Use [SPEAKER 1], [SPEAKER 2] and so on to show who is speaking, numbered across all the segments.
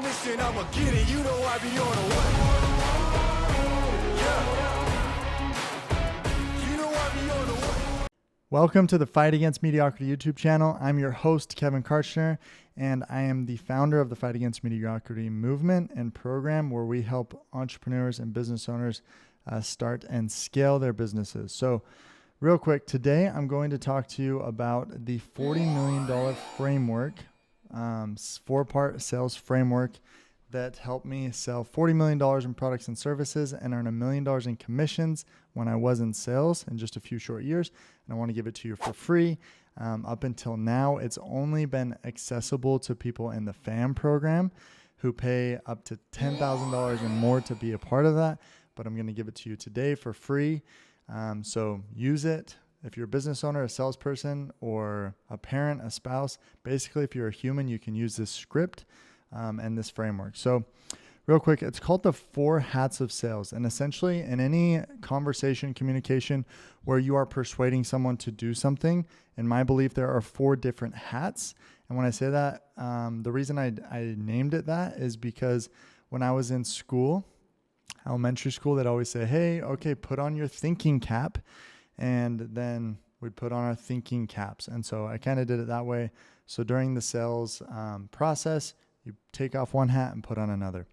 [SPEAKER 1] mission, I'ma get it. You know I be on a what? Yeah. You know I be on a what?
[SPEAKER 2] Welcome to the Fight Against Mediocrity YouTube channel. I'm your host, Kevin Karchner, and I am the founder of the Fight Against Mediocrity movement and program where we help entrepreneurs and business owners start and scale their businesses. So real quick, today I'm going to talk to you about the $40 million framework, 4-part sales framework that helped me sell $40 million in products and services and earn $1 million in commissions when I was in sales in just a few short years. And I want to give it to you for free. Up until now, it's only been accessible to people in the FAM program who pay up to $10,000 and more to be a part of that. But I'm going to give it to you today for free. So use it. If you're a business owner, a salesperson, or a parent, a spouse, basically if you're a human, you can use this script and this framework. So real quick, it's called the 4 hats of sales. And essentially in any conversation, communication where you are persuading someone to do something, in my belief, there are 4 different hats. And when I say that, the reason I named it that is because when I was in school, elementary school, they'd always say, hey, okay, put on your thinking cap. And then we'd put on our thinking caps. And so I kind of did it that way. So during the sales process, you take off one hat and put on another.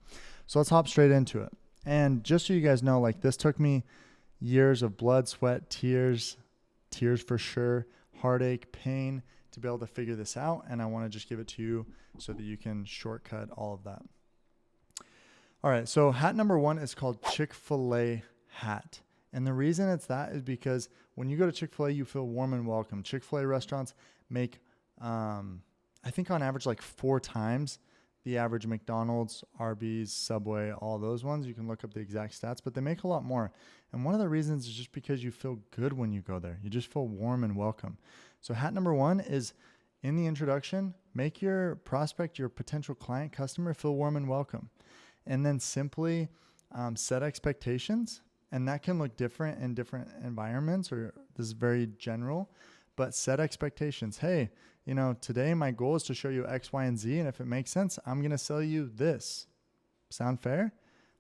[SPEAKER 2] So let's hop straight into it. And just so you guys know, like this took me years of blood, sweat, tears for sure, heartache, pain to be able to figure this out. And I want to just give it to you so that you can shortcut all of that. All right. So hat number 1 is called Chick-fil-A hat. And the reason it's that is because when you go to Chick-fil-A, you feel warm and welcome. Chick-fil-A restaurants make, I think on average, like 4 times the average McDonald's, Arby's, Subway, all those ones. You can look up the exact stats, but they make a lot more. And one of the reasons is just because you feel good when you go there. You just feel warm and welcome. So hat number 1 is in the introduction, make your prospect, your potential client, customer feel warm and welcome. And then simply set expectations. And that can look different in different environments, or this is very general, but set expectations. Hey, you know, today my goal is to show you X, Y, and Z. And if it makes sense, I'm going to sell you this. Sound fair?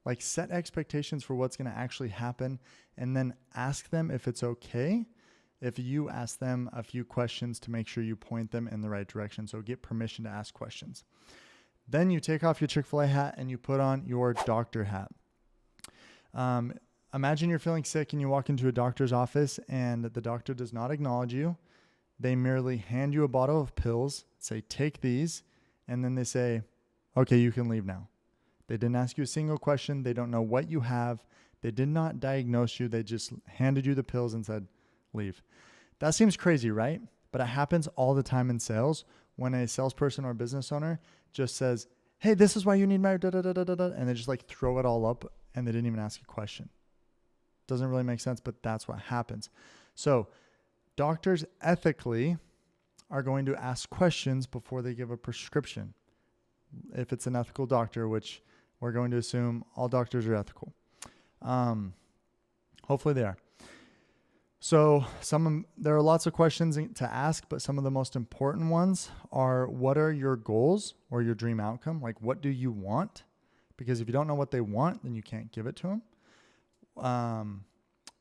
[SPEAKER 2] Like set expectations for what's going to actually happen and then ask them if it's okay if you ask them a few questions to make sure you point them in the right direction. So get permission to ask questions. Then you take off your Chick-fil-A hat and you put on your doctor hat. Imagine you're feeling sick and you walk into a doctor's office and the doctor does not acknowledge you. They merely hand you a bottle of pills, say, take these, and then they say, okay, you can leave now. They didn't ask you a single question. They don't know what you have. They did not diagnose you. They just handed you the pills and said, leave. That seems crazy, right? But it happens all the time in sales when a salesperson or business owner just says, hey, this is why you need my da-da-da-da-da-da, and they just like throw it all up and they didn't even ask a question. Doesn't really make sense, but that's what happens. So doctors ethically are going to ask questions before they give a prescription. If it's an ethical doctor, which we're going to assume all doctors are ethical. Hopefully they are. So there are lots of questions to ask, but some of the most important ones are, what are your goals or your dream outcome? Like, what do you want? Because if you don't know what they want, then you can't give it to them.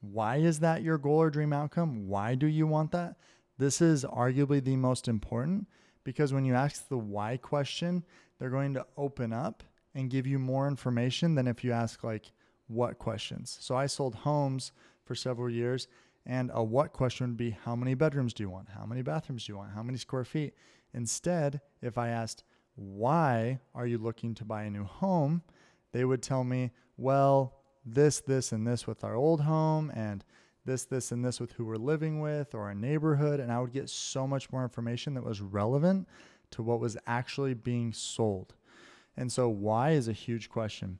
[SPEAKER 2] Why is that your goal or dream outcome? Why do you want that? This is arguably the most important, because when you ask the why question, they're going to open up and give you more information than if you ask like what questions. So I sold homes for several years, and a what question would be, how many bedrooms do you want? How many bathrooms do you want? How many square feet? Instead, if I asked, why are you looking to buy a new home? They would tell me, well, this, and this with our old home, and this, and this with who we're living with, or our neighborhood. And I would get so much more information that was relevant to what was actually being sold. And so why is a huge question.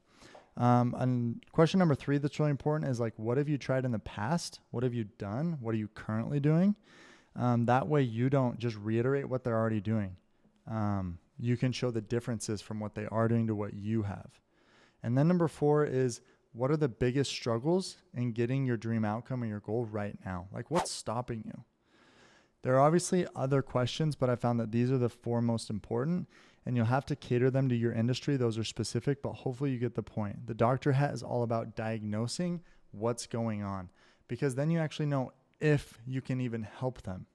[SPEAKER 2] And question number 3 that's really important is like, what have you tried in the past? What have you done? What are you currently doing? That way you don't just reiterate what they're already doing. You can show the differences from what they are doing to what you have. And then number 4 is, what are the biggest struggles in getting your dream outcome or your goal right now? Like, what's stopping you? There are obviously other questions, but I found that these are the 4 most important. and you'll have to cater them to your industry. Those are specific, but hopefully you get the point. The doctor hat is all about diagnosing what's going on, because then you actually know if you can even help them.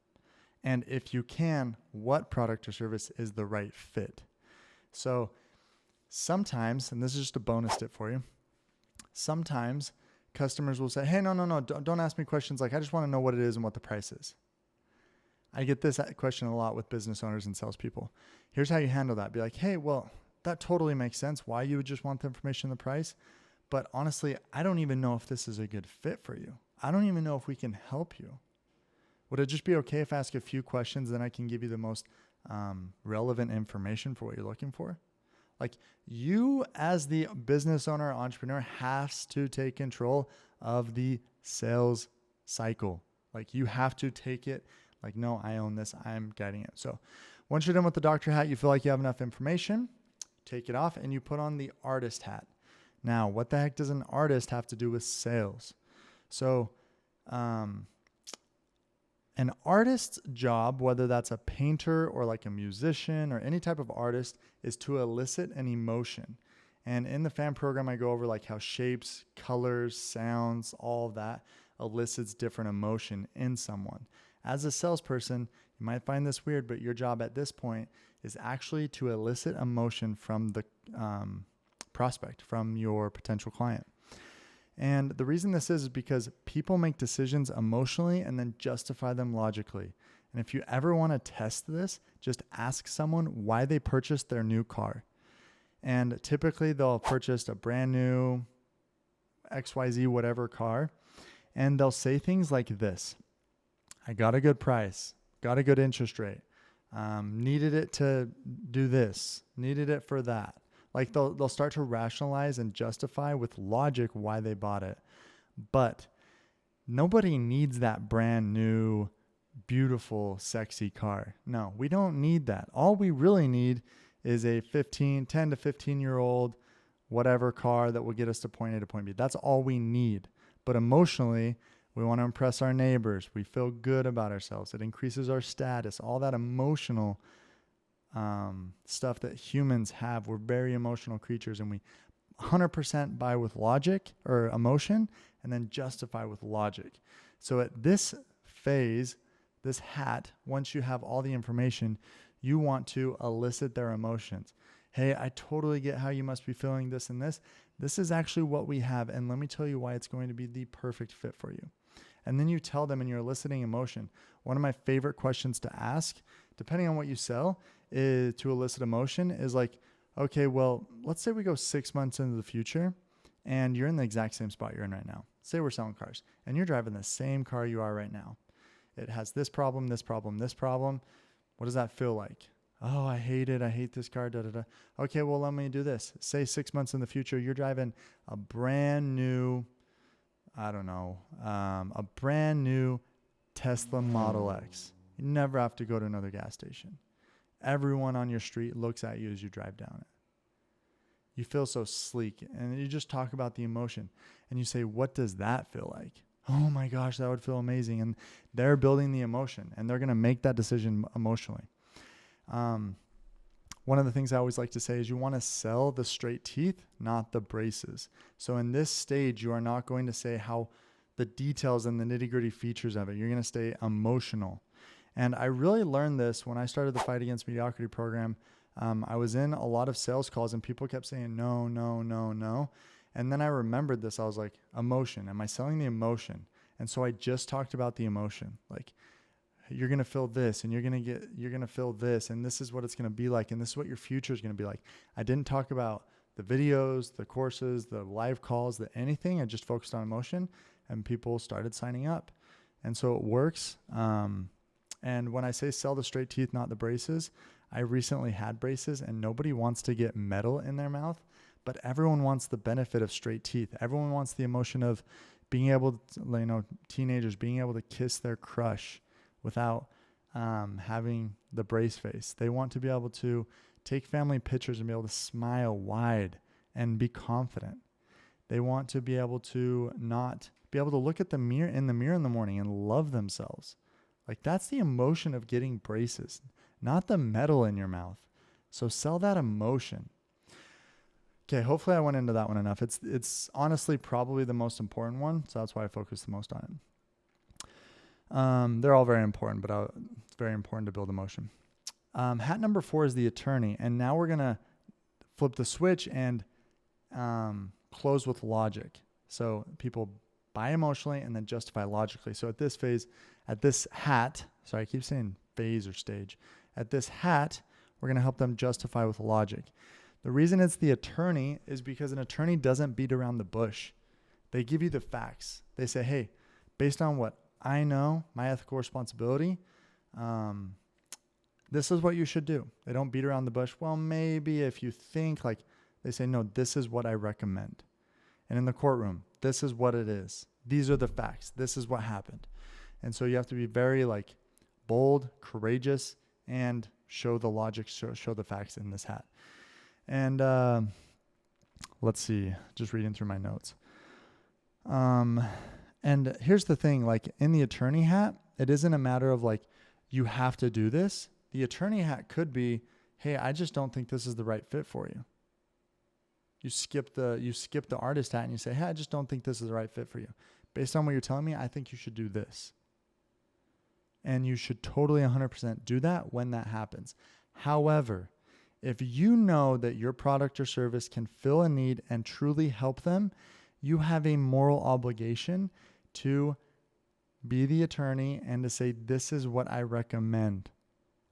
[SPEAKER 2] And if you can, what product or service is the right fit. So sometimes, and this is just a bonus tip for you, sometimes customers will say, hey, no, don't ask me questions like, I just want to know what it is and what the price is. I get this question a lot with business owners and salespeople. Here's how you handle that. Be like, hey, well, that totally makes sense why you would just want the information and the price. But honestly, I don't even know if this is a good fit for you. I don't even know if we can help you. Would it just be okay if I ask a few questions, then I can give you the most relevant information for what you're looking for? Like, you as the business owner or entrepreneur has to take control of the sales cycle. Like, you have to take it like, no, I own this. I'm guiding it. So once you're done with the doctor hat, you feel like you have enough information, take it off and you put on the artist hat. Now, what the heck does an artist have to do with sales? So, an artist's job, whether that's a painter or like a musician or any type of artist, is to elicit an emotion. And in the FAM program, I go over like how shapes, colors, sounds, all of that elicits different emotion in someone. As a salesperson, you might find this weird, but your job at this point is actually to elicit emotion from the prospect, from your potential client. And the reason this is because people make decisions emotionally and then justify them logically. And if you ever want to test this, just ask someone why they purchased their new car. And typically they'll purchase a brand new XYZ whatever car, and they'll say things like this: I got a good price, got a good interest rate, needed it to do this, needed it for that. Like they'll start to rationalize and justify with logic why they bought it. But nobody needs that brand new, beautiful, sexy car. No, we don't need that. All we really need is a 10 to 15-year-old whatever car that will get us to point A to point B. That's all we need. But emotionally, we want to impress our neighbors. We feel good about ourselves. It increases our status, all that emotional stuff that humans have. We're very emotional creatures, and we 100% buy with logic or emotion and then justify with logic. So at this phase, this hat, once you have all the information, you want to elicit their emotions. Hey, I totally get how you must be feeling this and this. This is actually what we have, and let me tell you why it's going to be the perfect fit for you. And then you tell them, and you're eliciting emotion. One of my favorite questions to ask, depending on what you sell, is to elicit emotion is like, okay, well, let's say we go 6 months into the future and you're in the exact same spot you're in right now. Say we're selling cars and you're driving the same car you are right now. It has this problem, this problem, this problem. What does that feel like? Oh, I hate it. I hate this car. Da, da, da. Okay, well, let me do this. Say 6 months in the future, you're driving a brand new, a brand new Tesla Model X. You never have to go to another gas station. Everyone on your street looks at you as you drive down it. You feel so sleek, and you just talk about the emotion and you say, what does that feel like? Oh my gosh, that would feel amazing. And they're building the emotion, and they're going to make that decision emotionally. One of the things I always like to say is you want to sell the straight teeth, not the braces. So in this stage, you are not going to say how the details and the nitty-gritty features of it. You're going to stay emotional. And I really learned this when I started the Fight Against Mediocrity program. I was in a lot of sales calls and people kept saying, no, no, no, no. And then I remembered this. I was like, emotion. Am I selling the emotion? And so I just talked about the emotion. Like, you're going to feel this and you're going to feel this. And this is what it's going to be like. And this is what your future is going to be like. I didn't talk about the videos, the courses, the live calls, anything. I just focused on emotion, and people started signing up. And so it works. And when I say sell the straight teeth, not the braces, I recently had braces and nobody wants to get metal in their mouth, but everyone wants the benefit of straight teeth. Everyone wants the emotion of being able to, teenagers being able to kiss their crush without having the brace face. They want to be able to take family pictures and be able to smile wide and be confident. They want to be able to not be able to look at the mirror in the morning and love themselves. Like, that's the emotion of getting braces, not the metal in your mouth. So sell that emotion. Okay, hopefully I went into that one enough. It's honestly probably the most important one, so that's why I focus the most on it. They're all very important, but it's very important to build emotion. Hat number 4 is the attorney, and now we're gonna flip the switch and close with logic. So people buy emotionally and then justify logically. So at this hat, sorry, I keep saying phase or stage. At this hat, we're gonna help them justify with logic. The reason it's the attorney is because an attorney doesn't beat around the bush. They give you the facts. They say, hey, based on what I know, my ethical responsibility, this is what you should do. They don't beat around the bush. Well, maybe if you think, like, they say, no, this is what I recommend. And in the courtroom, this is what it is. These are the facts. This is what happened. And so you have to be very like bold, courageous, and show the logic, show the facts in this hat. And let's see, just reading through my notes. And here's the thing, like in the attorney hat, it isn't a matter of like, you have to do this. The attorney hat could be, hey, I just don't think this is the right fit for you. You skip the artist hat and you say, hey, I just don't think this is the right fit for you. Based on what you're telling me, I think you should do this. And you should totally 100% do that when that happens. However, if you know that your product or service can fill a need and truly help them, you have a moral obligation to be the attorney and to say, this is what I recommend.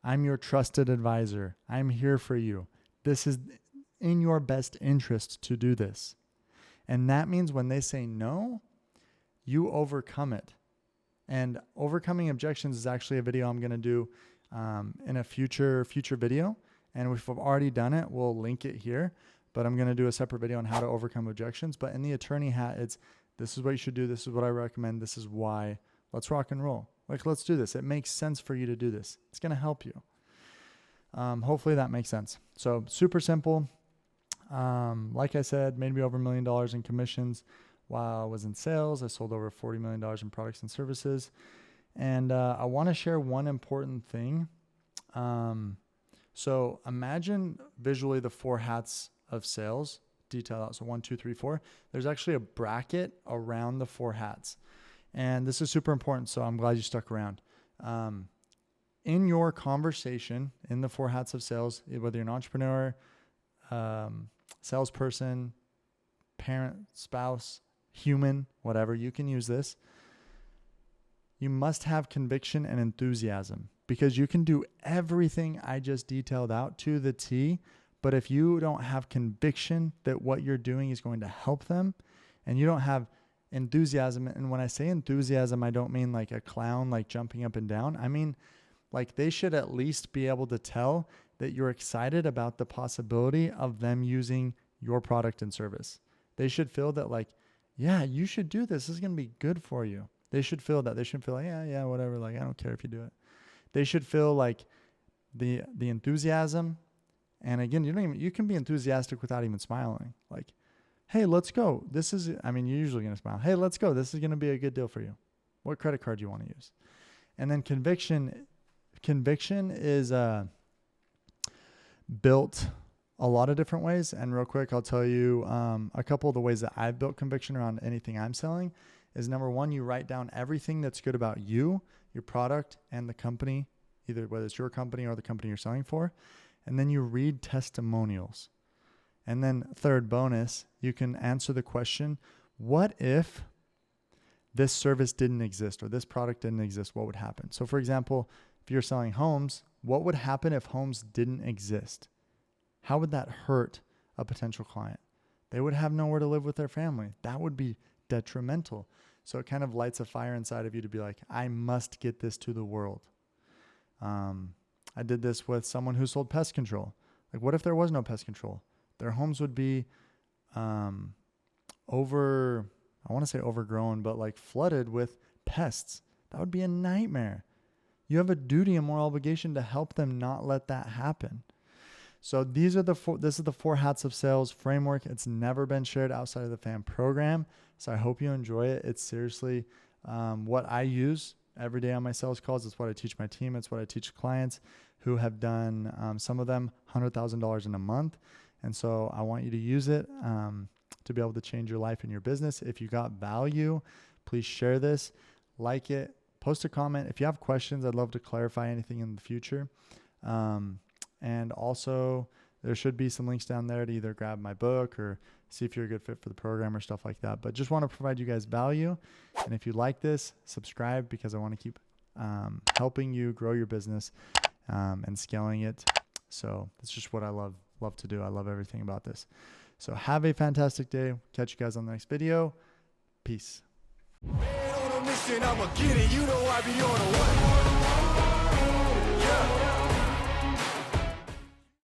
[SPEAKER 2] I'm your trusted advisor. I'm here for you. This is in your best interest to do this. And that means when they say no, you overcome it. And overcoming objections is actually a video I'm going to do in a future video. And if we've already done it, we'll link it here. But I'm going to do a separate video on how to overcome objections. But in the attorney hat, it's this is what you should do. This is what I recommend. This is why. Let's rock and roll. Like, let's do this. It makes sense for you to do this. It's going to help you. Hopefully that makes sense. So super simple. Like I said, made me over $1 million in commissions while I was in sales. I sold over $40 million in products and services. And I want to share one important thing. So imagine visually the 4 hats of sales, detail out. So 1, 2, 3, 4. There's actually a bracket around the 4 hats. And this is super important, so I'm glad you stuck around. In your conversation, in the 4 hats of sales, whether you're an entrepreneur, salesperson, parent, spouse, human, whatever, you can use this. You must have conviction and enthusiasm because you can do everything I just detailed out to the T, but if you don't have conviction that what you're doing is going to help them and you don't have enthusiasm, and when I say enthusiasm, I don't mean like a clown, like jumping up and down. I mean, like they should at least be able to tell that you're excited about the possibility of them using your product and service. They should feel that like, yeah, you should do this. This is going to be good for you. They should feel that. They should feel like, yeah, whatever. Like, I don't care if you do it. They should feel like the enthusiasm. And again, you can be enthusiastic without even smiling. Like, hey, let's go. You're usually going to smile. Hey, let's go. This is going to be a good deal for you. What credit card do you want to use? And then conviction is built a lot of different ways. And real quick, I'll tell you a couple of the ways that I've built conviction around anything I'm selling is number 1, you write down everything that's good about you, your product, and the company, either whether it's your company or the company you're selling for. And then you read testimonials. And then third bonus, you can answer the question, what if this service didn't exist or this product didn't exist? What would happen? So for example, if you're selling homes, what would happen if homes didn't exist? How would that hurt a potential client? They would have nowhere to live with their family. That would be detrimental. So it kind of lights a fire inside of you to be like, I must get this to the world. I did this with someone who sold pest control. Like, what if there was no pest control? Their homes would be overgrown, but like flooded with pests. That would be a nightmare. You have a duty and moral obligation to help them not let that happen. So this is the 4 hats of sales framework. It's never been shared outside of the FAM program. So I hope you enjoy it. It's seriously what I use every day on my sales calls. It's what I teach my team. It's what I teach clients who have done, some of them $100,000 in a month. And so I want you to use it to be able to change your life and your business. If you got value, please share this, like it, post a comment. If you have questions, I'd love to clarify anything in the future. And also there should be some links down there to either grab my book or see if you're a good fit for the program or stuff like that. But just want to provide you guys value. And if you like this, subscribe, because I want to keep helping you grow your business and scaling it. So that's just what I love to do. I love everything about this. So have a fantastic day. Catch you guys on the next video. Peace.
[SPEAKER 1] Man on a mission, I'ma get it. You know I be on a what?